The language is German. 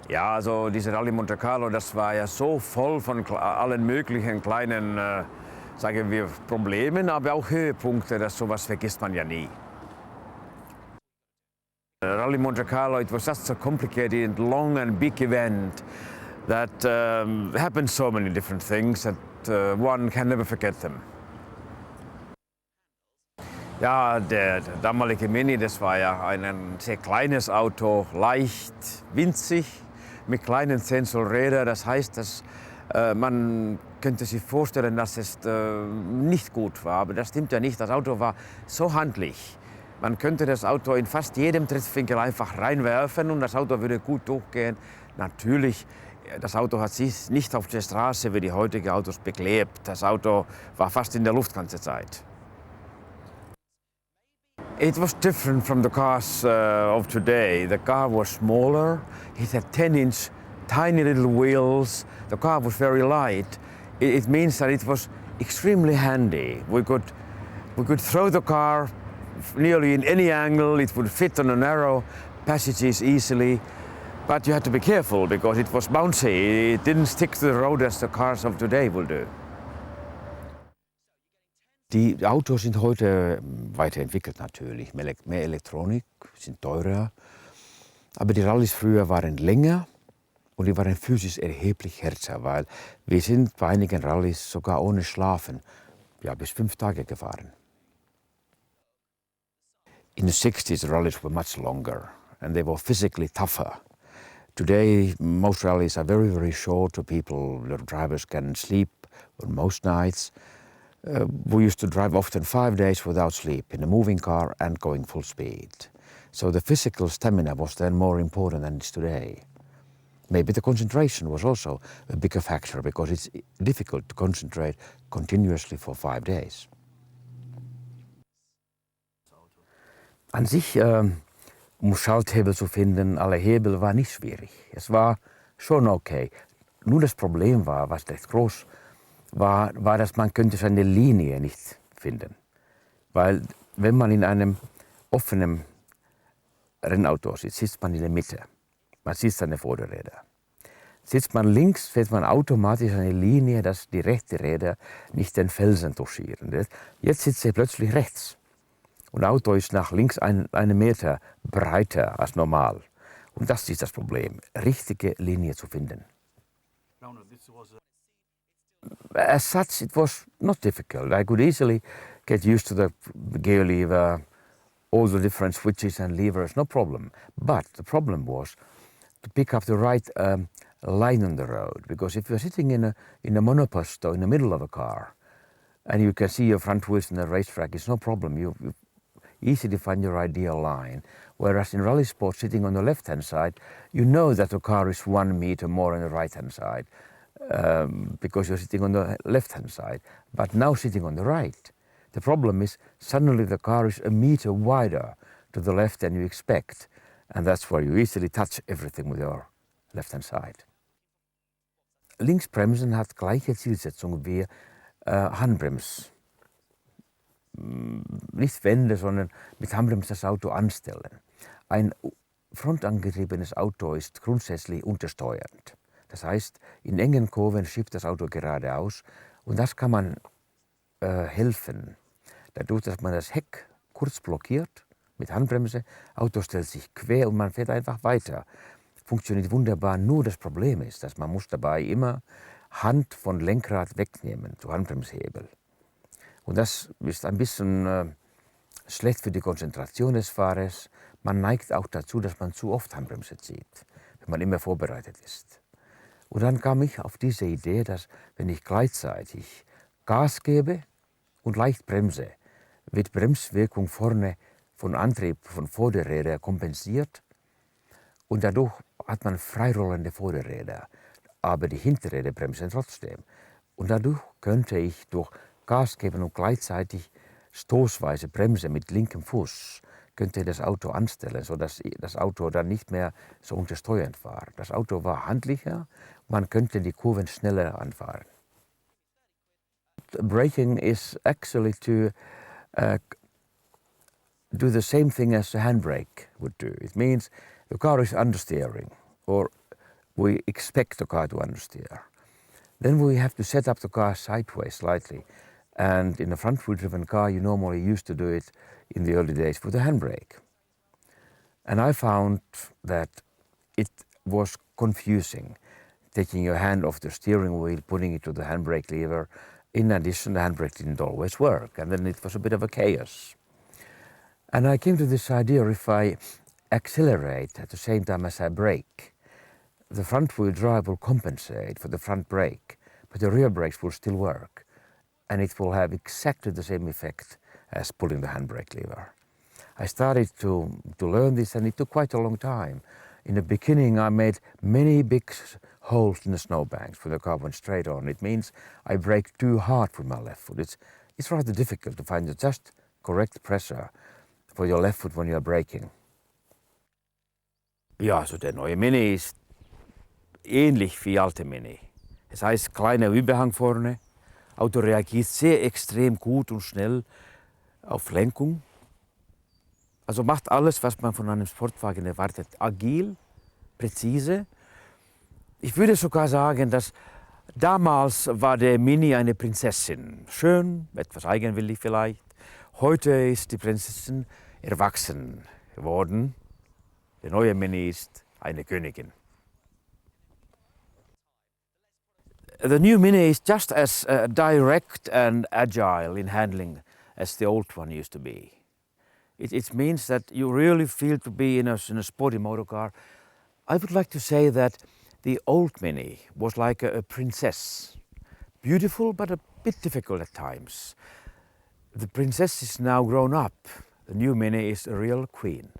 Ja, also diese Rallye Monte Carlo, das war ja so voll von allen möglichen kleinen, sagen wir, Problemen, aber auch Höhepunkte, dass sowas vergisst man ja nie. Rallye Monte Carlo, it was such a complicated, long and big event that happened so many different things that one can never forget them. Ja, der damalige Mini, das war ja ein sehr kleines Auto, leicht, winzig, mit kleinen Zehn-Zoll-Rädern. Das heißt, dass man könnte sich vorstellen, dass es nicht gut war. Aber das stimmt ja nicht. Das Auto war so handlich. Man könnte das Auto in fast jedem Trittwinkel einfach reinwerfen und das Auto würde gut durchgehen. Natürlich, das Auto hat sich nicht auf der Straße wie die heutigen Autos beklebt. Das Auto war fast in der Luft die ganze Zeit. It was different from the cars of today. The car was smaller. It had 10-inch tiny little wheels. The car was very light. It means that it was extremely handy. We could throw the car nearly in any angle. It would fit on the narrow passages easily. But you had to be careful because it was bouncy. It didn't stick to the road as the cars of today will do. Die Autos sind heute weiterentwickelt natürlich. Mehr Elektronik, sind teurer. Aber die Rallyes früher waren länger und die waren physisch erheblich härter, weil wir sind bei einigen Rallyes sogar ohne Schlafen bis 5 Tage gefahren. In the 60s, the rallies were much longer and they were physically tougher. Today, most rallies are very, very short, so the drivers can sleep on most nights. We used to drive often 5 days without sleep in a moving car and going full speed. So the physical stamina was then more important than it is today. Maybe the concentration was also a bigger factor because it's difficult to concentrate continuously for 5 days. An sich, Schalthebel zu finden, alle Hebel war nicht schwierig. Es war schon okay. Nur das Problem war, was recht groß war, dass man könnte seine Linie nicht finden. Weil wenn man in einem offenen Rennauto sitzt, sitzt man in der Mitte. Man sieht seine Vorderräder. Sitzt man links, fährt man automatisch eine Linie, dass die rechten Räder nicht den Felsen touchieren. Jetzt sitzt er plötzlich rechts. Und das Auto ist nach links einen Meter breiter als normal. Und das ist das Problem, richtige Linie zu finden. Rauno, As such, it was not difficult. I could easily get used to the gear lever, all the different switches and levers, no problem. But the problem was to pick up the right line on the road. Because if you're sitting in a monoposto in the middle of a car, and you can see your front wheels in the racetrack, it's no problem. You easily find your ideal line. Whereas in rally sports, sitting on the left-hand side, you know that the car is 1 meter more on the right-hand side. Because you're sitting on the left-hand side, but now sitting on the right. The problem is suddenly the car is 1 meter wider to the left than you expect, and that's where you easily touch everything with your left-hand side. Linksbremsen hat gleiche Zielsetzung wie Handbremse. Nicht Wende, sondern mit Handbremse das Auto anstellen. Ein frontangetriebenes Auto ist grundsätzlich untersteuernd. Das heißt, in engen Kurven schiebt das Auto geradeaus und das kann man helfen. Dadurch, dass man das Heck kurz blockiert mit Handbremse, Auto stellt sich quer und man fährt einfach weiter. Funktioniert wunderbar, nur das Problem ist, dass man muss dabei immer Hand von Lenkrad wegnehmen, zu Handbremshebel. Und das ist ein bisschen schlecht für die Konzentration des Fahrers. Man neigt auch dazu, dass man zu oft Handbremse zieht, wenn man immer vorbereitet ist. Und dann kam ich auf diese Idee, dass wenn ich gleichzeitig Gas gebe und leicht bremse, wird Bremswirkung vorne von Antrieb von Vorderrädern kompensiert und dadurch hat man freirollende Vorderräder, aber die Hinterräder bremsen trotzdem. Und dadurch könnte ich durch Gas geben und gleichzeitig stoßweise bremse mit linkem Fuß, könnte das Auto anstellen, sodass das Auto dann nicht mehr so untersteuernd war. Das Auto war handlicher, man könnte die Kurven schneller anfahren. Braking is actually to do the same thing as the handbrake would do. It means the car is understeering or we expect the car to understeer. Then we have to set up the car sideways slightly. And in a front-wheel driven car, you normally used to do it in the early days with a handbrake. And I found that it was confusing, taking your hand off the steering wheel, putting it to the handbrake lever. In addition, the handbrake didn't always work, and then it was a bit of a chaos. And I came to this idea, if I accelerate at the same time as I brake, the front-wheel drive will compensate for the front brake, but the rear brakes will still work, and it will have exactly the same effect as pulling the handbrake lever. I started to learn this, and it took quite a long time. In the beginning, I made many big holes in the snowbanks when the car went straight on. It means I brake too hard with my left foot. It's rather difficult to find the just correct pressure for your left foot when you're braking. Ja, so der neue Mini ist ähnlich wie alte Mini. Es heißt kleiner Überhang vorne. Auto reagiert sehr extrem gut und schnell auf Lenkung. Also macht alles, was man von einem Sportwagen erwartet. Agil, präzise. Ich würde sogar sagen, dass damals war der Mini eine Prinzessin. Schön, etwas eigenwillig vielleicht. Heute ist die Prinzessin erwachsen geworden. Der neue Mini ist eine Königin. The new Mini is just as direct and agile in handling as the old one used to be. It means that you really feel to be in a sporty motor car. I would like to say that the old Mini was like a princess. Beautiful, but a bit difficult at times. The princess is now grown up. The new Mini is a real queen.